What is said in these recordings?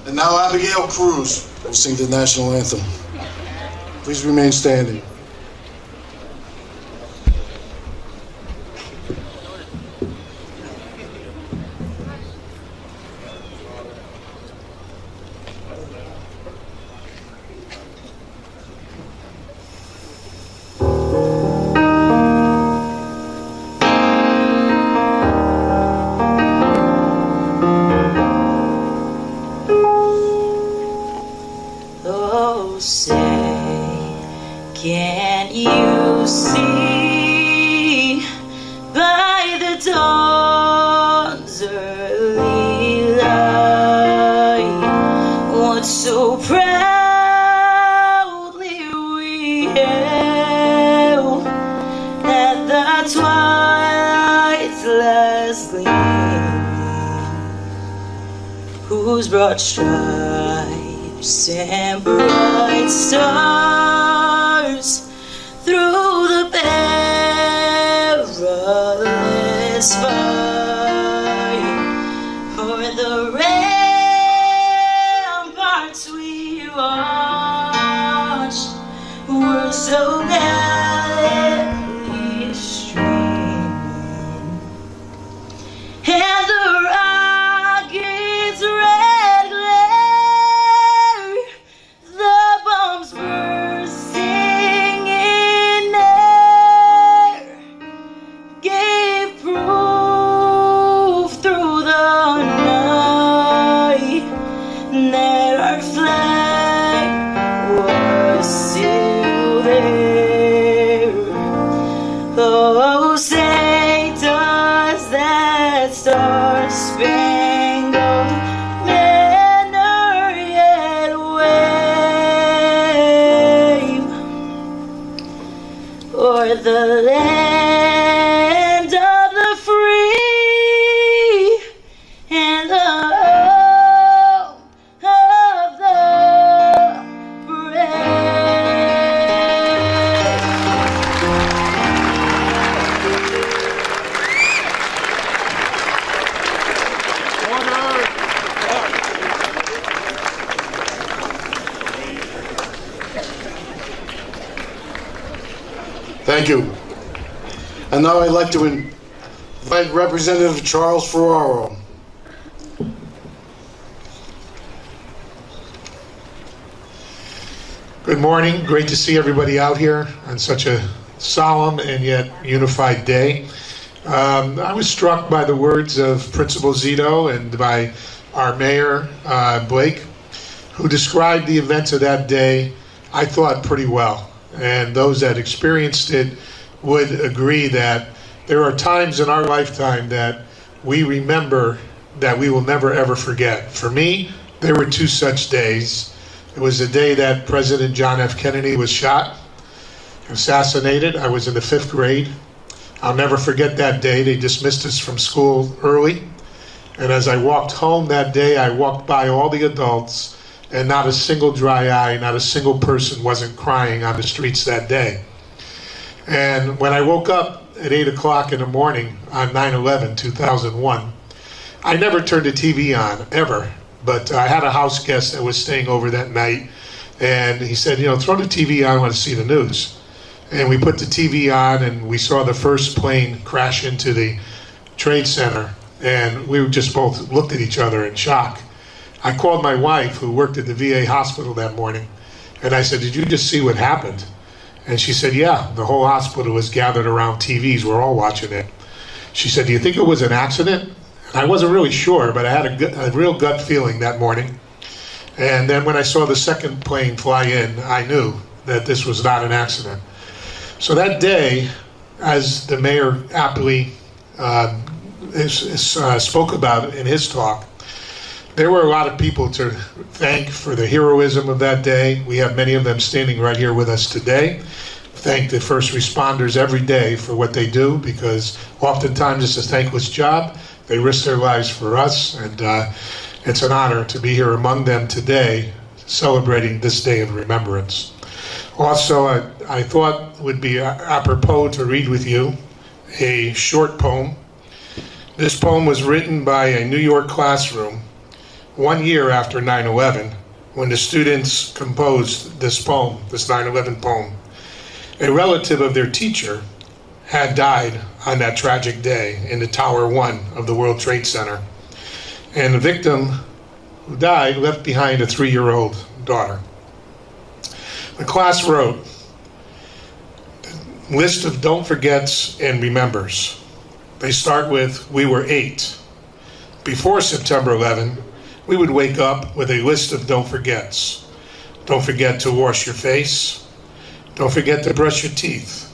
And now Abigail Cruz will sing the national anthem. Please remain standing. Oh, say, can you see by the dawn's early light what so proudly we hailed at the twilight's last gleaming, whose broad stripes and bright stars through the perilous fight o'er the ramparts we watched were so gallantly streaming, and the rockets' red glare, the bombs bursting in air, gave proof through the night that our flag was still there. Oh, say does that star-spangled banner yet wave o'er the land of the free and the home of the brave? Thank you. And now I'd like to invite Representative Charles Ferraro. Good morning. Great to see everybody out here on such a solemn and yet unified day. I was struck by the words of Principal Zito and by our Mayor, Blake, who described the events of that day, I thought, pretty well. And those that experienced it would agree that there are times in our lifetime that we remember that we will never ever forget. For me, there were two such days. It was the day that President John F. Kennedy was shot, assassinated. I was in the 5th grade. I'll never forget that day. They dismissed us from school early. And as I walked home that day, I walked by all the adults, and not a single dry eye, not a single person wasn't crying on the streets that day. And when I woke up at 8 o'clock in the morning on 9/11/2001, I never turned the TV on, ever. But I had a house guest that was staying over that night, and he said, throw the TV on, I want to see the news. And we put the TV on, and we saw the first plane crash into the Trade Center, and we just both looked at each other in shock. I called my wife, who worked at the VA hospital that morning, and I said, did you just see what happened? And she said, yeah, the whole hospital was gathered around TVs. We're all watching it. She said, do you think it was an accident? And I wasn't really sure, but I had a real gut feeling that morning. And then when I saw the second plane fly in, I knew that this was not an accident. So that day, as the mayor aptly spoke about in his talk, there were a lot of people to thank for the heroism of that day. We have many of them standing right here with us today. Thank the first responders every day for what they do, because oftentimes it's a thankless job. They risk their lives for us, and it's an honor to be here among them today, celebrating this day of remembrance. Also, I thought it would be apropos to read with you a short poem. This poem was written by a New York classroom 1 year after 9/11, when the students composed this poem, this 9/11 poem. A relative of their teacher had died on that tragic day in the Tower 1 of the World Trade Center. And the victim who died left behind a 3-year-old daughter. The class wrote a list of don't forgets and remembers. They start with, we were 8. Before September 11, we would wake up with a list of don't forgets. Don't forget to wash your face. Don't forget to brush your teeth.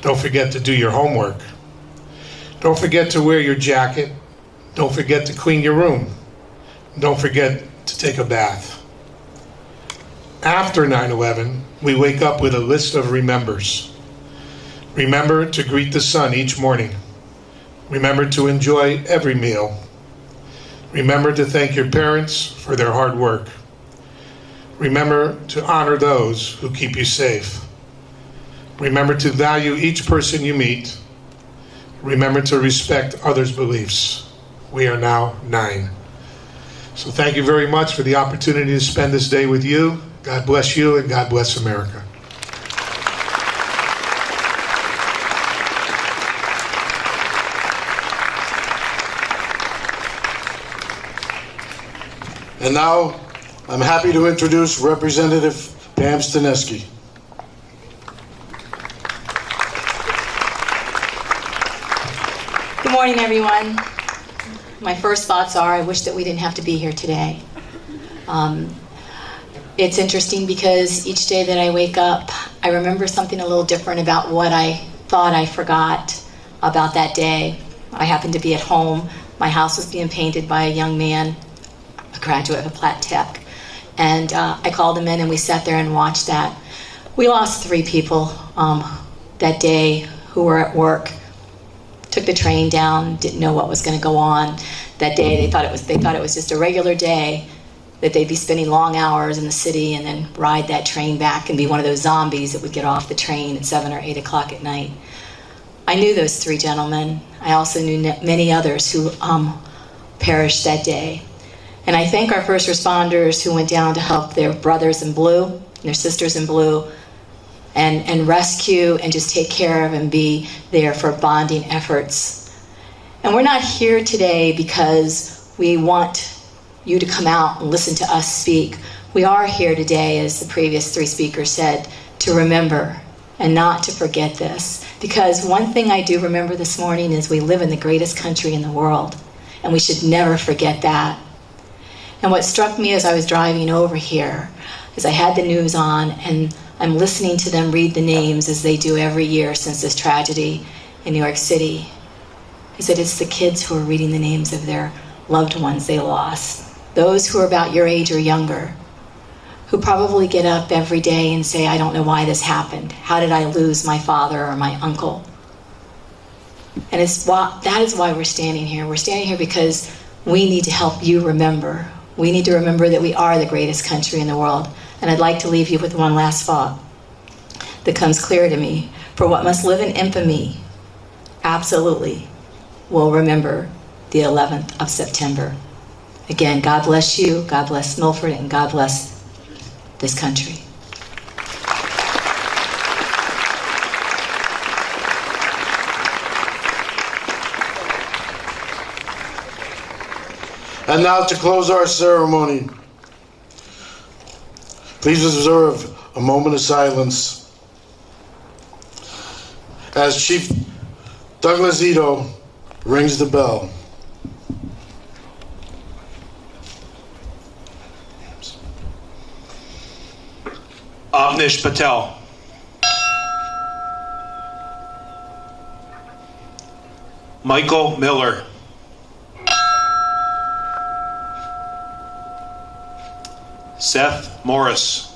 Don't forget to do your homework. Don't forget to wear your jacket. Don't forget to clean your room. Don't forget to take a bath. After 9/11, we wake up with a list of remembers. Remember to greet the sun each morning. Remember to enjoy every meal. Remember to thank your parents for their hard work. Remember to honor those who keep you safe. Remember to value each person you meet. Remember to respect others' beliefs. We are now 9. So thank you very much for the opportunity to spend this day with you. God bless you and God bless America. And now, I'm happy to introduce Representative Pam Stanesky. Good morning, everyone. My first thoughts are I wish that we didn't have to be here today. It's interesting because each day that I wake up, I remember something a little different about what I thought I forgot about that day. I happened to be at home. My house was being painted by a young man, a graduate of Platt, Teck. And I called him in and we sat there and watched that. We lost 3 people that day who were at work. Took the train down, didn't know what was going to go on that day. They thought it was just a regular day, that they'd be spending long hours in the city and then ride that train back and be one of those zombies that would get off the train at 7 or 8 o'clock at night. I knew those 3 gentlemen. I also knew many others who perished that day. And I thank our first responders who went down to help their brothers in blue and their sisters in blue and rescue and just take care of and be there for bonding efforts. And we're not here today because we want you to come out and listen to us speak. We are here today, as the previous 3 speakers said, to remember and not to forget this. Because one thing I do remember this morning is we live in the greatest country in the world, and we should never forget that. And what struck me as I was driving over here is I had the news on and I'm listening to them read the names as they do every year since this tragedy in New York City, is that it's the kids who are reading the names of their loved ones they lost. Those who are about your age or younger, who probably get up every day and say, I don't know why this happened. How did I lose my father or my uncle? And that is why we're standing here. We're standing here because we need to help you remember. We need to remember that we are the greatest country in the world. And I'd like to leave you with one last thought that comes clear to me. For what must live in infamy, absolutely will remember the 11th of September. Again, God bless you, God bless Milford, and God bless this country. And now to close our ceremony, please observe a moment of silence as Chief Douglas Ito rings the bell. Avnish Patel. Michael Miller. Seth Morris.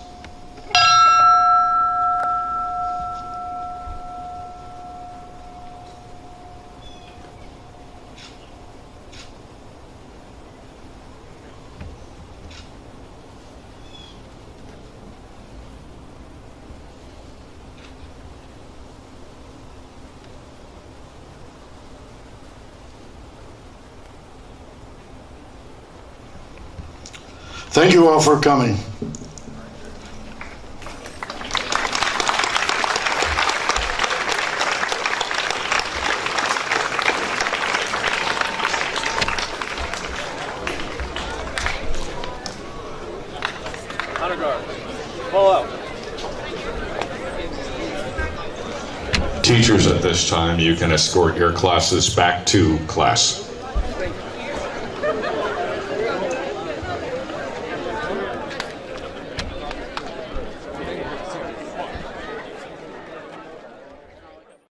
Thank you all for coming. Honor guard. Pull out. Teachers, at this time, you can escort your classes back to class.